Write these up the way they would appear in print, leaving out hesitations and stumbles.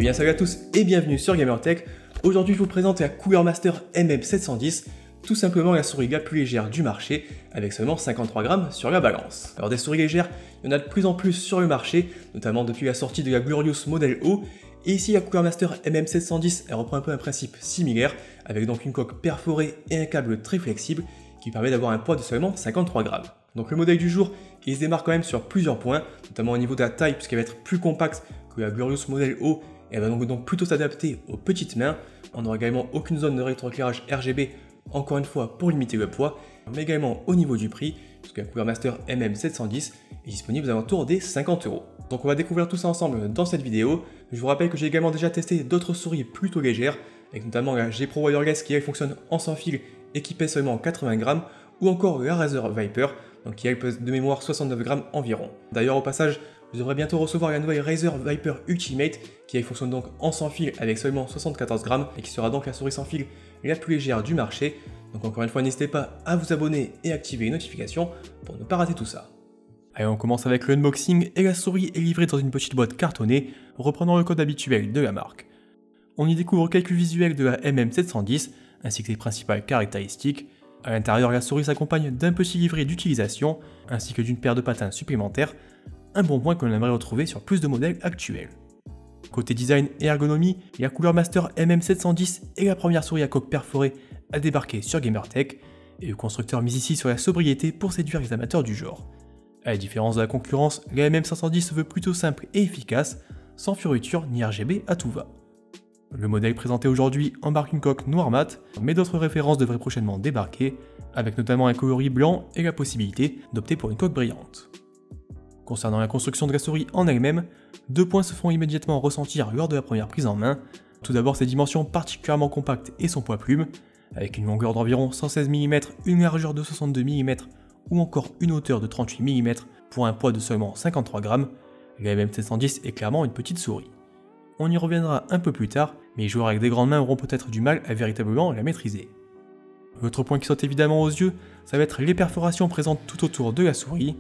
Eh bien salut à tous et bienvenue sur Gamertech. Aujourd'hui je vous présente la Cooler Master MM710, tout simplement la souris la plus légère du marché, avec seulement 53 grammes sur la balance. Alors des souris légères, il y en a de plus en plus sur le marché, notamment depuis la sortie de la Glorious Model O, et ici la Cooler Master MM710, elle reprend un peu un principe similaire, avec donc une coque perforée et un câble très flexible, qui permet d'avoir un poids de seulement 53 grammes. Donc le modèle du jour, il se démarque quand même sur plusieurs points, notamment au niveau de la taille, puisqu'elle va être plus compacte que la Glorious Model O, et elle va donc plutôt s'adapter aux petites mains. On n'aura également aucune zone de rétroéclairage RGB, encore une fois pour limiter le poids, mais également au niveau du prix, puisque la Cooler Master MM710 est disponible aux alentours des 50 €. Donc on va découvrir tout ça ensemble dans cette vidéo. Je vous rappelle que j'ai également déjà testé d'autres souris plutôt légères, avec notamment la G Pro Wireless qui elle fonctionne en sans fil et qui pèse seulement 80 grammes, ou encore la Razer Viper, donc qui elle pèse de mémoire 69 grammes environ. D'ailleurs au passage, vous devrez bientôt recevoir la nouvelle Razer Viper Ultimate qui elle fonctionne donc en sans fil avec seulement 74 grammes et qui sera donc la souris sans fil la plus légère du marché. Donc encore une fois, n'hésitez pas à vous abonner et activer les notifications pour ne pas rater tout ça. Allez, on commence avec le unboxing et la souris est livrée dans une petite boîte cartonnée, reprenant le code habituel de la marque. On y découvre quelques visuels de la MM710 ainsi que ses principales caractéristiques. A l'intérieur, la souris s'accompagne d'un petit livret d'utilisation ainsi que d'une paire de patins supplémentaires, un bon point que l'on aimerait retrouver sur plus de modèles actuels. Côté design et ergonomie, la Cooler Master MM710 est la première souris à coque perforée à débarquer sur Gamertech, et le constructeur mise ici sur la sobriété pour séduire les amateurs du genre. A la différence de la concurrence, la MM510 se veut plutôt simple et efficace, sans fioriture ni RGB à tout va. Le modèle présenté aujourd'hui embarque une coque noire mat, mais d'autres références devraient prochainement débarquer, avec notamment un coloris blanc et la possibilité d'opter pour une coque brillante. Concernant la construction de la souris en elle-même, deux points se font immédiatement ressentir lors de la première prise en main. Tout d'abord ses dimensions particulièrement compactes et son poids plume, avec une longueur d'environ 116 mm, une largeur de 62 mm ou encore une hauteur de 38 mm pour un poids de seulement 53 grammes, la MM710 est clairement une petite souris. On y reviendra un peu plus tard, mais les joueurs avec des grandes mains auront peut-être du mal à véritablement la maîtriser. L'autre point qui saute évidemment aux yeux, ça va être les perforations présentes tout autour de la souris.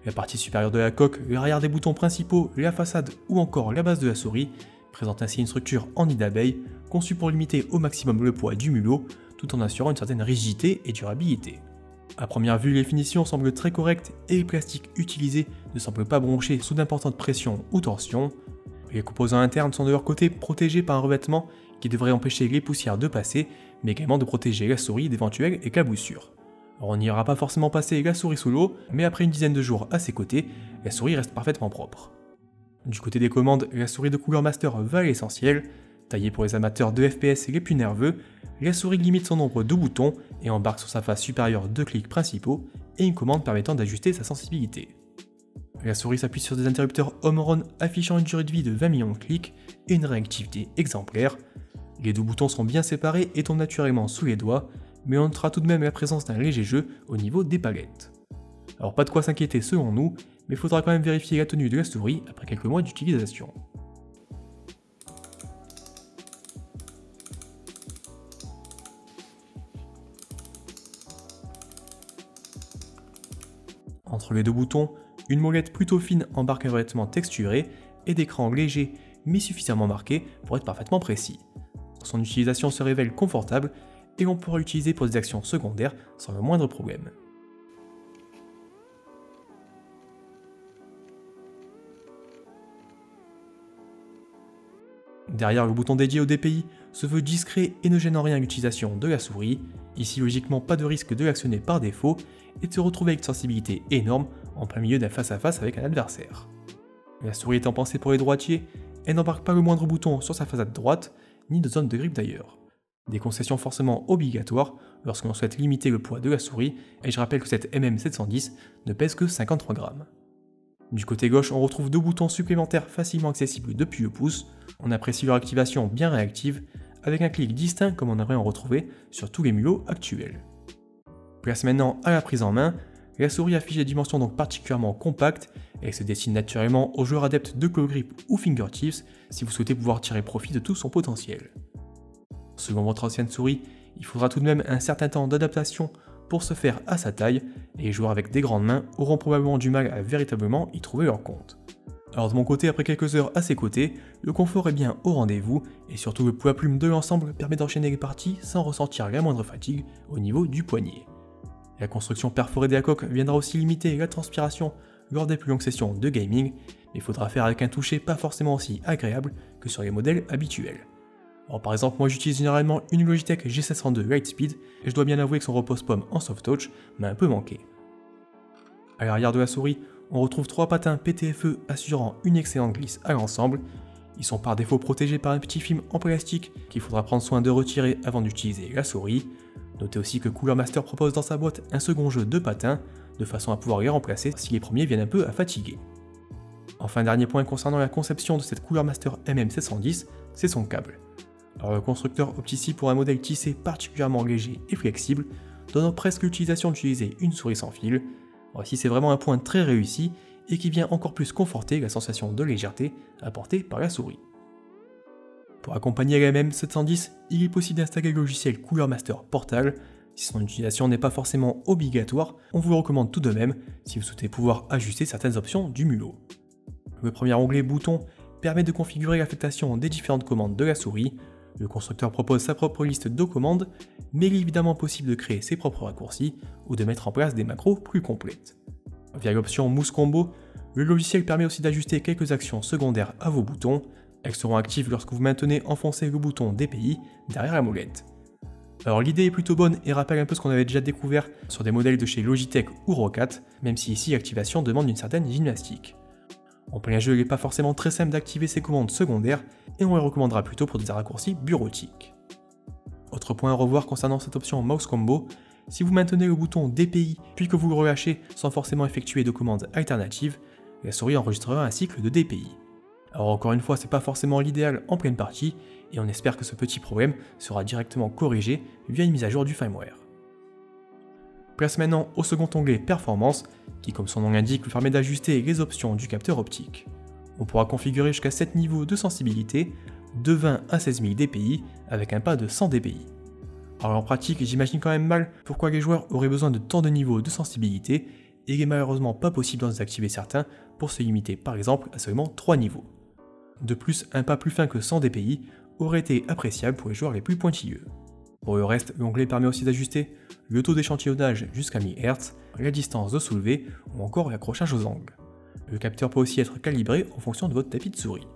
La partie supérieure de la coque, l'arrière des boutons principaux, la façade ou encore la base de la souris présente ainsi une structure en nid d'abeille conçue pour limiter au maximum le poids du mulot tout en assurant une certaine rigidité et durabilité. À première vue, les finitions semblent très correctes et les plastiques utilisés ne semblent pas broncher sous d'importantes pressions ou tensions. Les composants internes sont de leur côté protégés par un revêtement qui devrait empêcher les poussières de passer, mais également de protéger la souris d'éventuelles éclaboussures. Alors on n'ira pas forcément passer la souris sous l'eau, mais après une dizaine de jours à ses côtés, la souris reste parfaitement propre. Du côté des commandes, la souris de Cooler Master va à l'essentiel. Taillée pour les amateurs de FPS les plus nerveux, la souris limite son nombre de boutons et embarque sur sa face supérieure deux clics principaux et une commande permettant d'ajuster sa sensibilité. La souris s'appuie sur des interrupteurs Omron affichant une durée de vie de 20 millions de clics et une réactivité exemplaire. Les deux boutons sont bien séparés et tombent naturellement sous les doigts, mais on notera tout de même la présence d'un léger jeu au niveau des palettes. Alors pas de quoi s'inquiéter selon nous, mais il faudra quand même vérifier la tenue de la souris après quelques mois d'utilisation. Entre les deux boutons, une molette plutôt fine embarque un revêtement texturé et d'écran léger mais suffisamment marqué pour être parfaitement précis. Son utilisation se révèle confortable et on pourra l'utiliser pour des actions secondaires sans le moindre problème. Derrière le bouton dédié au DPI se veut discret et ne gêne en rien l'utilisation de la souris. Ici logiquement pas de risque de l'actionner par défaut et de se retrouver avec une sensibilité énorme en plein milieu d'un face-à-face avec un adversaire. La souris étant pensée pour les droitiers, elle n'embarque pas le moindre bouton sur sa façade droite, ni de zone de grip d'ailleurs. Des concessions forcément obligatoires lorsque l'on souhaite limiter le poids de la souris, et je rappelle que cette MM710 ne pèse que 53 grammes. Du côté gauche, on retrouve deux boutons supplémentaires facilement accessibles depuis le pouce. On apprécie leur activation bien réactive, avec un clic distinct comme on aimerait en retrouver sur tous les mulots actuels. Place maintenant à la prise en main. La souris affiche des dimensions donc particulièrement compactes et elle se destine naturellement aux joueurs adeptes de claw grip ou fingertips si vous souhaitez pouvoir tirer profit de tout son potentiel. Selon votre ancienne souris, il faudra tout de même un certain temps d'adaptation pour se faire à sa taille et les joueurs avec des grandes mains auront probablement du mal à véritablement y trouver leur compte. Alors de mon côté, après quelques heures à ses côtés, le confort est bien au rendez-vous, et surtout le poids plume de l'ensemble permet d'enchaîner les parties sans ressentir la moindre fatigue au niveau du poignet. La construction perforée de la coque viendra aussi limiter la transpiration lors des plus longues sessions de gaming, mais il faudra faire avec un toucher pas forcément aussi agréable que sur les modèles habituels. Alors par exemple, moi j'utilise généralement une Logitech G702 Lightspeed, et je dois bien avouer que son repose-pomme en soft touch m'a un peu manqué. À l'arrière de la souris, on retrouve 3 patins PTFE assurant une excellente glisse à l'ensemble. Ils sont par défaut protégés par un petit film en plastique qu'il faudra prendre soin de retirer avant d'utiliser la souris. Notez aussi que Cooler Master propose dans sa boîte un second jeu de patins, de façon à pouvoir les remplacer si les premiers viennent un peu à fatiguer. Enfin, dernier point concernant la conception de cette Cooler Master MM710, c'est son câble. Alors le constructeur opte ici pour un modèle tissé particulièrement léger et flexible, donnant presque l'utilisation d'utiliser une souris sans fil. Alors ici c'est vraiment un point très réussi et qui vient encore plus conforter la sensation de légèreté apportée par la souris. Pour accompagner la MM710, il est possible d'installer le logiciel Cooler Master Portal. Si son utilisation n'est pas forcément obligatoire, on vous le recommande tout de même si vous souhaitez pouvoir ajuster certaines options du mulot. Le premier onglet bouton permet de configurer l'affectation des différentes commandes de la souris. Le constructeur propose sa propre liste de commandes, mais il est évidemment possible de créer ses propres raccourcis ou de mettre en place des macros plus complètes. Via l'option Mouse Combo, le logiciel permet aussi d'ajuster quelques actions secondaires à vos boutons. Elles seront actives lorsque vous maintenez enfoncé le bouton DPI derrière la molette. Alors l'idée est plutôt bonne et rappelle un peu ce qu'on avait déjà découvert sur des modèles de chez Logitech ou Roccat, même si ici l'activation demande une certaine gymnastique. En plein jeu, il n'est pas forcément très simple d'activer ces commandes secondaires, et on les recommandera plutôt pour des raccourcis bureautiques. Autre point à revoir concernant cette option Mouse Combo, si vous maintenez le bouton DPI puis que vous le relâchez sans forcément effectuer de commandes alternatives, la souris enregistrera un cycle de DPI. Alors encore une fois, c'est pas forcément l'idéal en pleine partie, et on espère que ce petit problème sera directement corrigé via une mise à jour du firmware. Place maintenant au second onglet Performance, qui comme son nom l'indique vous permet d'ajuster les options du capteur optique. On pourra configurer jusqu'à 7 niveaux de sensibilité, de 20 à 16 000 dpi, avec un pas de 100 dpi. Alors en pratique, j'imagine quand même mal pourquoi les joueurs auraient besoin de tant de niveaux de sensibilité, et il est malheureusement pas possible d'en désactiver certains pour se limiter par exemple à seulement 3 niveaux. De plus, un pas plus fin que 100 dpi aurait été appréciable pour les joueurs les plus pointilleux. Pour le reste, l'onglet permet aussi d'ajuster le taux d'échantillonnage jusqu'à 1000 Hz, la distance de soulevé ou encore l'accrochage aux angles. Le capteur peut aussi être calibré en fonction de votre tapis de souris.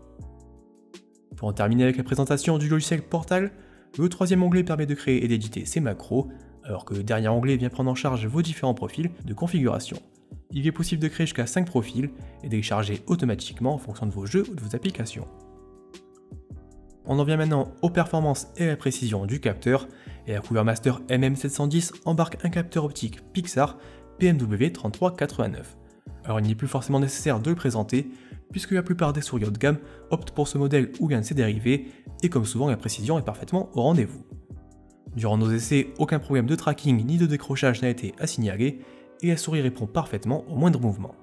Pour en terminer avec la présentation du logiciel Portal, le troisième onglet permet de créer et d'éditer ses macros, alors que le dernier onglet vient prendre en charge vos différents profils de configuration. Il est possible de créer jusqu'à 5 profils et de les charger automatiquement en fonction de vos jeux ou de vos applications. On en vient maintenant aux performances et à la précision du capteur, et la Cooler Master MM710 embarque un capteur optique Pixar PMW3389. Alors il n'est plus forcément nécessaire de le présenter, puisque la plupart des souris haut de gamme optent pour ce modèle ou l'un de ses dérivés, et comme souvent la précision est parfaitement au rendez-vous. Durant nos essais, aucun problème de tracking ni de décrochage n'a été à signaler, et la souris répond parfaitement au moindre mouvement.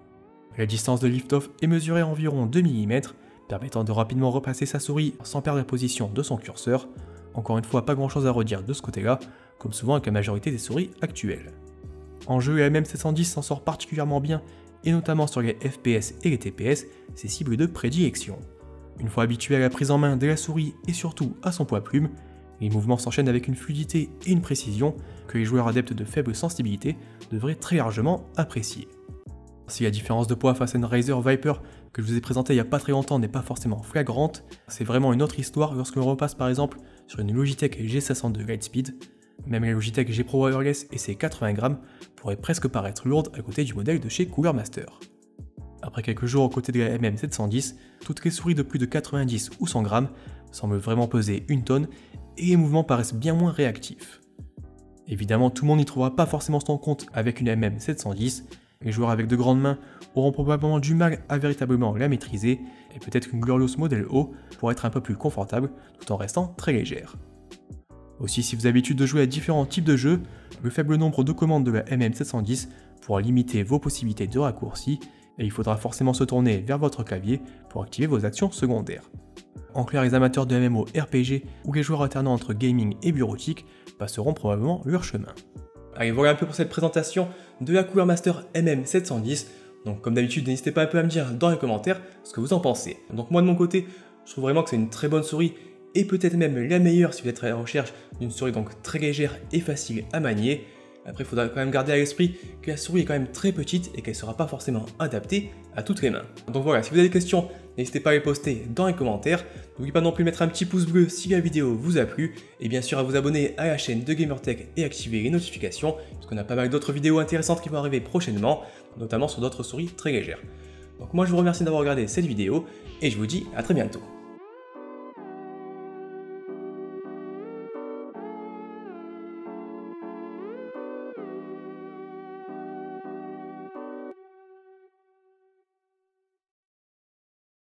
La distance de lift-off est mesurée à environ 2 mm, permettant de rapidement replacer sa souris sans perdre la position de son curseur. Encore une fois, pas grand chose à redire de ce côté-là, comme souvent avec la majorité des souris actuelles. En jeu, la MM710 s'en sort particulièrement bien, et notamment sur les FPS et les TPS, ses cibles de prédilection. Une fois habitué à la prise en main de la souris et surtout à son poids plume, les mouvements s'enchaînent avec une fluidité et une précision que les joueurs adeptes de faible sensibilité devraient très largement apprécier. Si la différence de poids face à une Razer Viper que je vous ai présentée il n'y a pas très longtemps n'est pas forcément flagrante, c'est vraiment une autre histoire lorsque l'on repasse par exemple sur une Logitech G502 Lightspeed. Même la Logitech G Pro Wireless et ses 80 grammes pourraient presque paraître lourdes à côté du modèle de chez Cooler Master. Après quelques jours aux côtés de la MM710, toutes les souris de plus de 90 ou 100 grammes semblent vraiment peser une tonne et les mouvements paraissent bien moins réactifs. Évidemment, tout le monde n'y trouvera pas forcément son compte avec une MM710, les joueurs avec de grandes mains auront probablement du mal à véritablement la maîtriser, et peut-être qu'une Glorious Model O pourra être un peu plus confortable tout en restant très légère. Aussi, si vous avez l'habitude de jouer à différents types de jeux, le faible nombre de commandes de la MM710 pourra limiter vos possibilités de raccourci, et il faudra forcément se tourner vers votre clavier pour activer vos actions secondaires. En clair, les amateurs de MMO RPG ou les joueurs alternant entre gaming et bureautique passeront probablement leur chemin. Allez, voilà un peu pour cette présentation de la Cooler Master MM710. Donc comme d'habitude, n'hésitez pas un peu à me dire dans les commentaires ce que vous en pensez. Donc moi de mon côté, je trouve vraiment que c'est une très bonne souris et peut-être même la meilleure si vous êtes à la recherche d'une souris donc très légère et facile à manier. Après, il faudra quand même garder à l'esprit que la souris est quand même très petite et qu'elle ne sera pas forcément adaptée à toutes les mains. Donc voilà, si vous avez des questions, n'hésitez pas à les poster dans les commentaires. N'oubliez pas non plus de mettre un petit pouce bleu si la vidéo vous a plu. Et bien sûr à vous abonner à la chaîne de Gamertech et activer les notifications, parce qu'on a pas mal d'autres vidéos intéressantes qui vont arriver prochainement, notamment sur d'autres souris très légères. Donc moi je vous remercie d'avoir regardé cette vidéo et je vous dis à très bientôt.